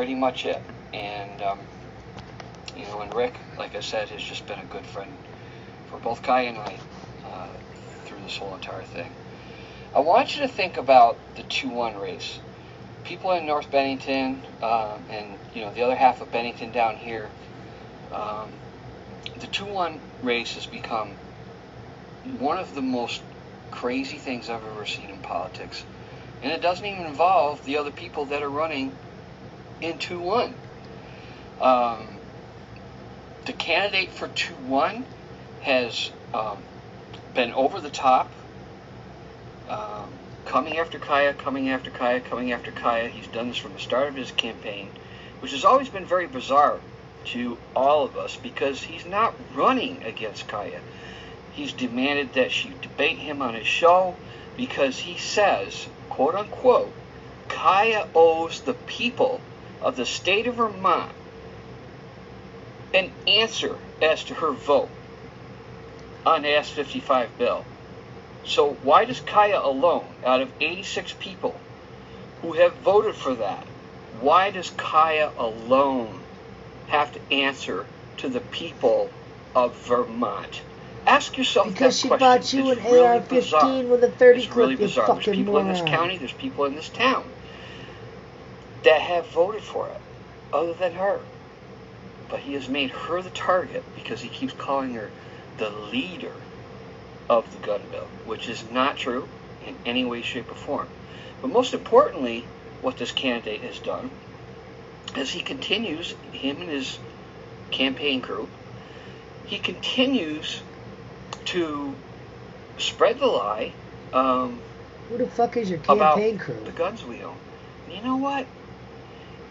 pretty much it. And, you know, and Rick, like I said, has just been a good friend for both Kai and I through this whole entire thing. I want you to think about the 2-1 race. People in North Bennington and, you know, the other half of Bennington down here, the 2-1 race has become one of the most crazy things I've ever seen in politics. And it doesn't even involve the other people that are running in 2-1. The candidate for 2-1 has been over the top, coming after Kaya, coming after Kaya, coming after Kaya. He's done this from the start of his campaign, which has always been very bizarre to all of us because he's not running against Kaya. He's demanded that she debate him on his show because he says, quote unquote, Kaya owes the people of the state of Vermont an answer as to her vote on the S-55 bill. So why does Kaya alone, out of 86 people who have voted for that, why does Kaya alone have to answer to the people of Vermont? Ask yourself because that question. Because she bought you an AR-15 with a 30 clip, really you bizarre. fucking There's people moron. in this county, there's people in this town that have voted for it, other than her. But he has made her the target because he keeps calling her the leader of the gun bill, which is not true in any way, shape, or form. But most importantly, what this candidate has done is he continues, him and his campaign crew, he continues to spread the lie who the fuck is your campaign crew? The guns we own. And you know what?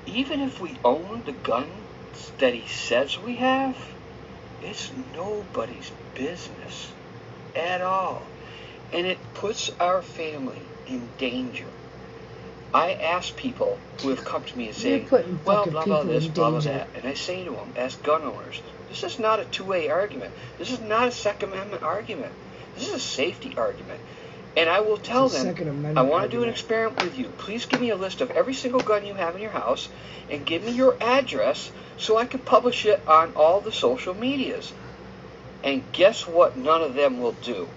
Even if we own the guns that he says we have, it's nobody's business at all. And it puts our family in danger. I ask people who have come to me and say, well, blah, blah, this, blah, blah, that. And I say to them, as gun owners, this is not a two-way argument. This is not a Second Amendment argument. This is a safety argument. And I will tell them, I want to do an experiment with you. Please give me a list of every single gun you have in your house and give me your address so I can publish it on all the social medias. And guess what none of them will do?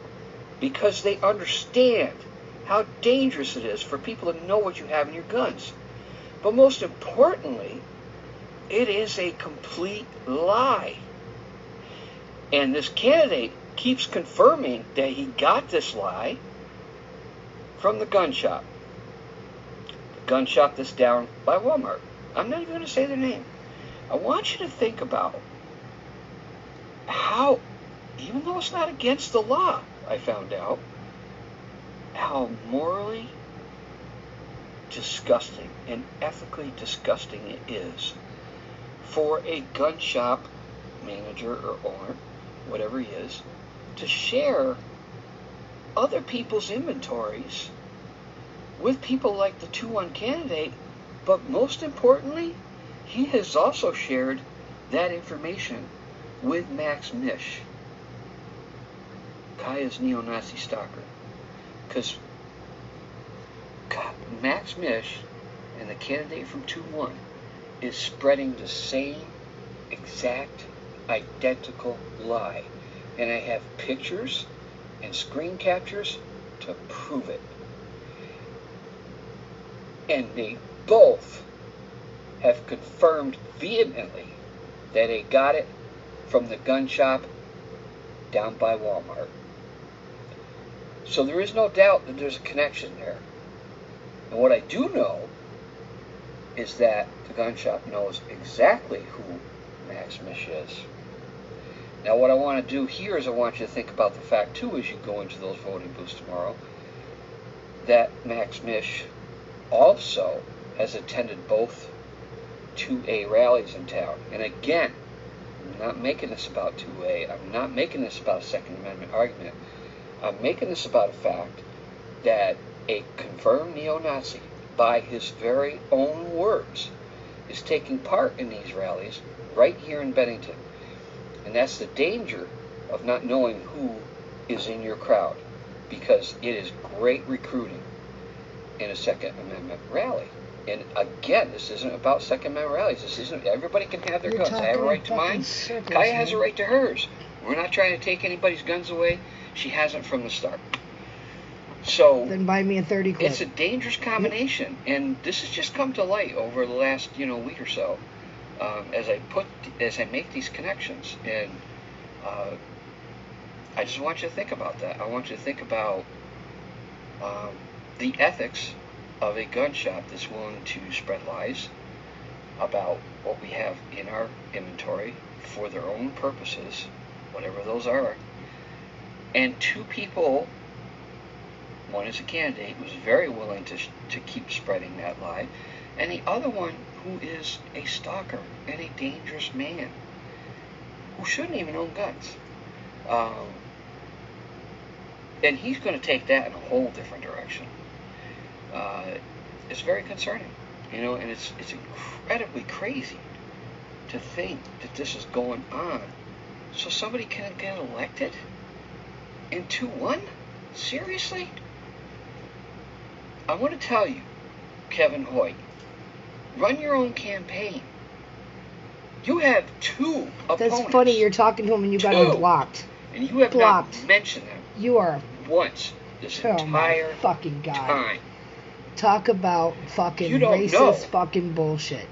Because they understand how dangerous it is for people to know what you have in your guns. But most importantly, it is a complete lie. And this candidate keeps confirming that he got this lie from the gun shop. The gun shop that's down by Walmart. I'm not even going to say their name. I want you to think about how, even though it's not against the law, I found out, how morally disgusting and ethically disgusting it is for a gun shop manager or owner, whatever he is, to share other people's inventories with people like the 2-1 candidate, but most importantly, he has also shared that information with Max Mish, Kaya's neo-Nazi stalker. Because Max Mish and the candidate from 2-1 is spreading the same exact identical lie. And I have pictures and screen captures to prove it. And they both have confirmed vehemently that they got it from the gun shop down by Walmart. So there is no doubt that there's a connection there. And what I do know is that the gun shop knows exactly who Max Mish is. Now what I want to do here is I want you to think about the fact too, as you go into those voting booths tomorrow, that Max Mish also has attended both 2A rallies in town. And again, I'm not making this about 2A. I'm not making this about a Second Amendment argument. I'm making this about a fact that a confirmed neo-Nazi, by his very own words, is taking part in these rallies right here in Bennington. And that's the danger of not knowing who is in your crowd, because it is great recruiting in a Second Amendment rally. And again, this isn't about Second Amendment rallies. This isn't, everybody can have their guns. I have a right to mine. Kaya has a right to hers. We're not trying to take anybody's guns away. She hasn't from the start. So then buy me a 30 clip. It's a dangerous combination, and this has just come to light over the last week or so, as I make these connections, and I just want you to think about that. I want you to think about the ethics of a gun shop that's willing to spread lies about what we have in our inventory for their own purposes, whatever those are, and two people. One is a candidate who's very willing to keep spreading that lie, and the other one who is a stalker and a dangerous man who shouldn't even own guns. And he's going to take that in a whole different direction. It's very concerning, and it's incredibly crazy to think that this is going on. So somebody can get elected in 2-1? Seriously? I want to tell you, Kevin Hoyt, run your own campaign. You have 2 opponents. That's funny, you're talking to him and you got him blocked. And you have not mentioned them. You are once this entire fucking guy. Time. Talk about fucking racist fucking bullshit.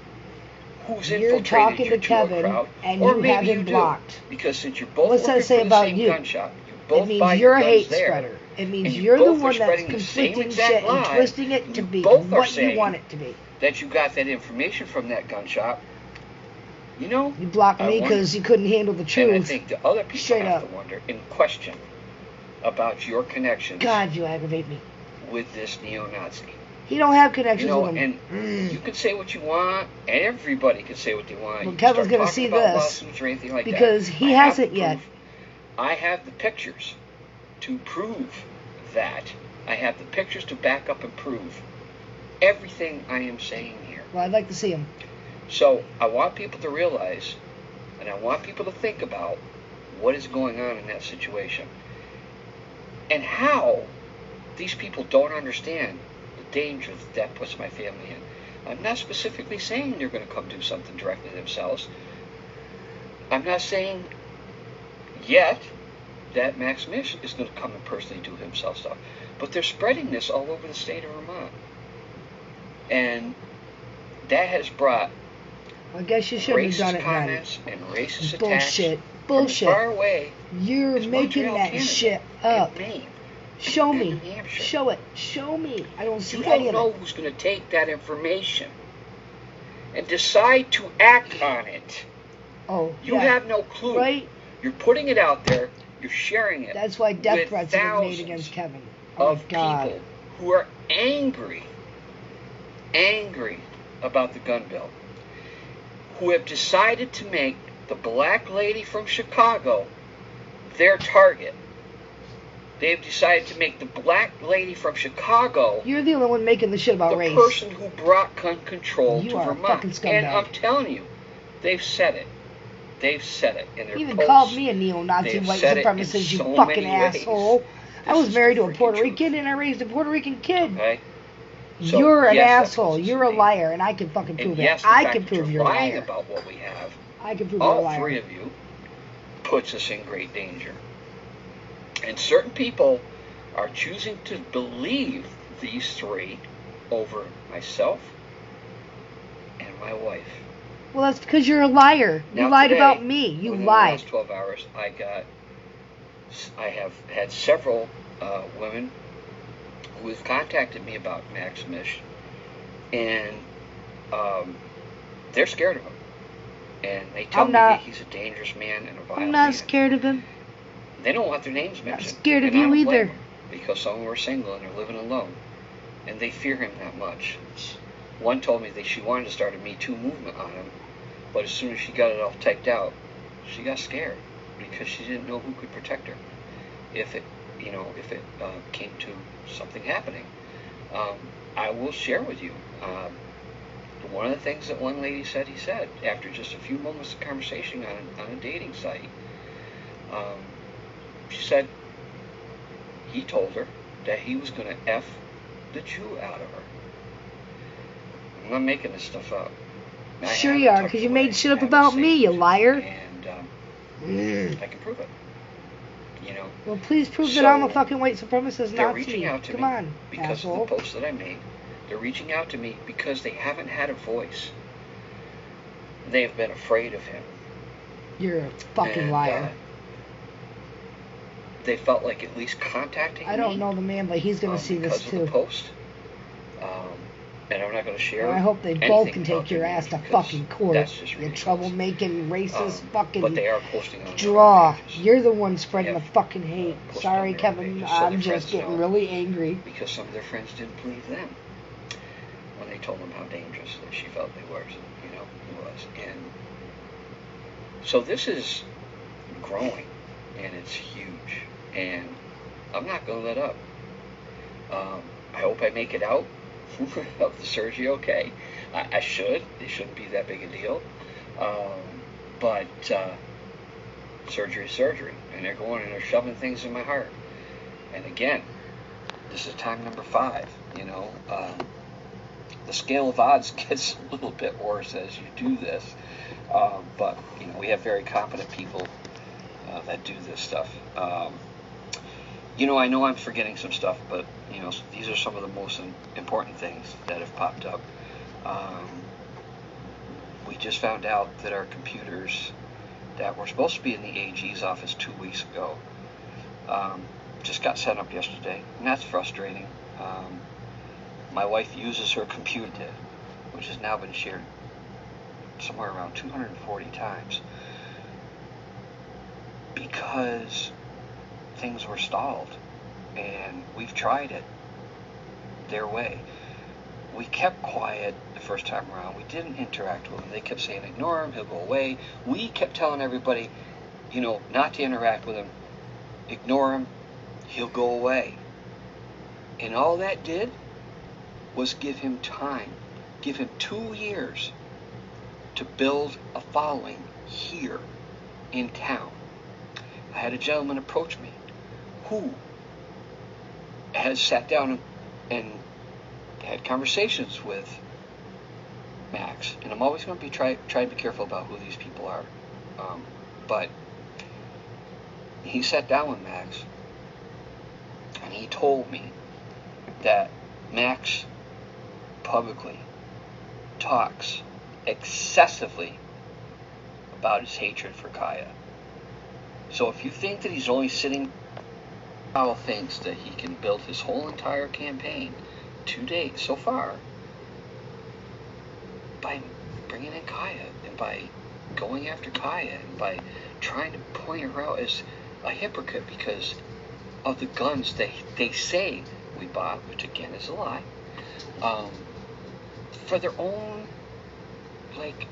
Who's you're talking to Kevin crowd, and you have him blocked. Because since you're both what's that say about you? Gun shop, you both it means you're a hate spreader. It means you're the one that's conflicting shit and twisting it to be what you want it to be. That you got that information from that gun shop. You blocked me because you couldn't handle the truth. And I think the other people have to wonder and question about your connections. God, you aggravate me. With this neo-Nazi. He don't have connections with him. And you can say what you want, and everybody can say what they want. Well, Kevin's going to see this or anything like because he hasn't yet. I have the pictures to prove that. I have the pictures to back up and prove everything I am saying here. Well, I'd like to see him. So I want people to realize, and I want people to think about what is going on in that situation and how these people don't understand the danger that puts my family in. I'm not specifically saying they're going to come do something directly themselves. I'm not saying yet that Max Mish is going to come and personally do himself stuff. But they're spreading this all over the state of Vermont. And that has brought I guess you shouldn't have done it comments and racist bullshit. attacks Bullshit. from far away. You're making Montreal, that Canada, shit up. Maine, show me. Show it. Show me. I don't see any of it. You don't know who's going to take that information and decide to act on it. Oh, you have no clue. Right? You're putting it out there. You're sharing it. That's why death threats have been made against Kevin. Oh of people who are angry about the gun bill, who have decided to make the black lady from Chicago their target. They have decided to make the black lady from Chicago. You're the only one making the shit about race. The person who brought gun control to Vermont. A fucking scumbag. And I'm telling you, they've said it. They've said it in their even posts. Called me a neo-Nazi white supremacist, you so fucking asshole. I was married to a Puerto Rican and I raised a Puerto Rican kid. Okay. So, you're an asshole. You're a liar, and I can fucking prove it. I can prove you're lying a liar. About what we have. I can prove you're a liar. All 3 of you puts us in great danger. And certain people are choosing to believe these 3 over myself and my wife. Well, that's because you're a liar. You lied about me. You lied. In the last 12 hours, I have had several women who have contacted me about Max Mish, and they're scared of him. And they tell me that he's a dangerous man and a violent man. I'm not scared of him. They don't want their names mentioned. I'm not scared of you either. Because some of them are single and they're living alone. And they fear him that much. One told me that she wanted to start a Me Too movement on him, but as soon as she got it all typed out, she got scared because she didn't know who could protect her if it came to something happening. I will share with you one of the things that one lady said he said after just a few moments of conversation on a dating site. She said he told her that he was going to F the Jew out of her. I'm not making this stuff up. Sure you are, because you made shit up about me, you liar. And I can prove it. You know. Well, please prove that I'm a fucking white supremacist They're Nazi. reaching out to Come me on, because asshole. of the post that I made. They're reaching out to me because they haven't had a voice. They have been afraid of him. You're a fucking liar. They felt like at least contacting me. I don't know the man, but he's going to see this too. Because of the post. And I'm not going to share. I hope they both can take your ass to fucking court. That's just you troublemaking, racist, fucking but they are posting on draw. You're the one spreading the fucking hate. Sorry, Kevin. I'm just getting really angry. Because some of their friends didn't believe them when they told them how dangerous that she felt they were. You know, he was. And so this is growing, and it's huge. And I'm not going to let up. I hope I make it out of the surgery okay. I should. It shouldn't be that big a deal. But surgery is surgery. And they're going and they're shoving things in my heart. And again, this is time number 5. You know, the scale of odds gets a little bit worse as you do this. But, you know, we have very competent people that do this stuff. You know, I know I'm forgetting some stuff, but, you know, these are some of the most important things that have popped up. We just found out that our computers that were supposed to be in the AG's office 2 weeks ago just got sent up yesterday, and that's frustrating. My wife uses her computer, which has now been shared somewhere around 240 times, because things were stalled, and we've tried it their way. We kept quiet the first time around. We didn't interact with him. They kept saying, ignore him, he'll go away. We kept telling everybody, you know, not to interact with him. Ignore him, he'll go away. And all that did was give him time. Give him 2 years to build a following here in town. I had a gentleman approach me who has sat down and had conversations with Max, and I'm always going to be try to be careful about who these people are, but he sat down with Max and he told me that Max publicly talks excessively about his hatred for Kaya. So if you think that he's only sitting, Powell thinks that he can build his whole entire campaign to date so far by bringing in Kaya, and by going after Kaya, and by trying to point her out as a hypocrite because of the guns that they say we bought, which again is a lie, for their own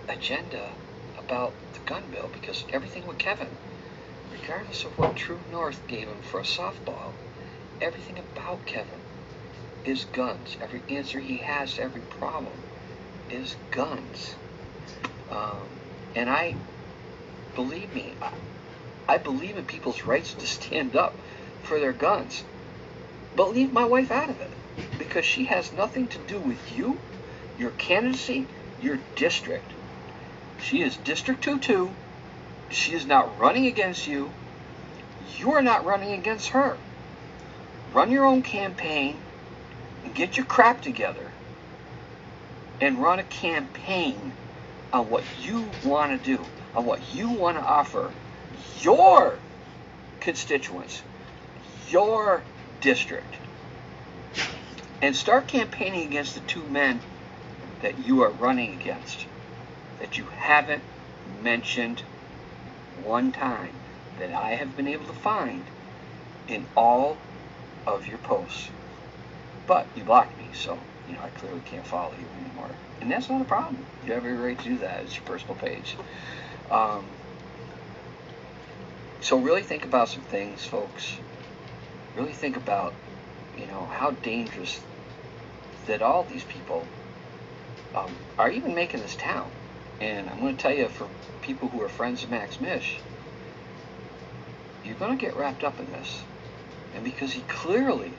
agenda about the gun bill. Because everything with Kevin, regardless of what True North gave him for a softball, everything about Kevin is guns. Every answer he has to every problem is guns. And believe me, I believe in people's rights to stand up for their guns. But leave my wife out of it, because she has nothing to do with you, your candidacy, your district. She is District 2-2. She is not running against you. You are not running against her. Run your own campaign and get your crap together and run a campaign on what you want to do, on what you want to offer your constituents, your district, and start campaigning against the 2 men that you are running against, that you haven't mentioned one time that I have been able to find in all of your posts. But you blocked me, so you know I clearly can't follow you anymore, and that's not a problem. You have every right to do that. It's your personal page. So really think about some things, folks. Really think about, you know, how dangerous that all these people are even making this town. And I'm going to tell you, for people who are friends of Max Mish, you're going to get wrapped up in this. And because he clearly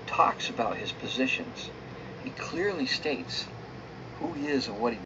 talks about his positions, he clearly states who he is and what he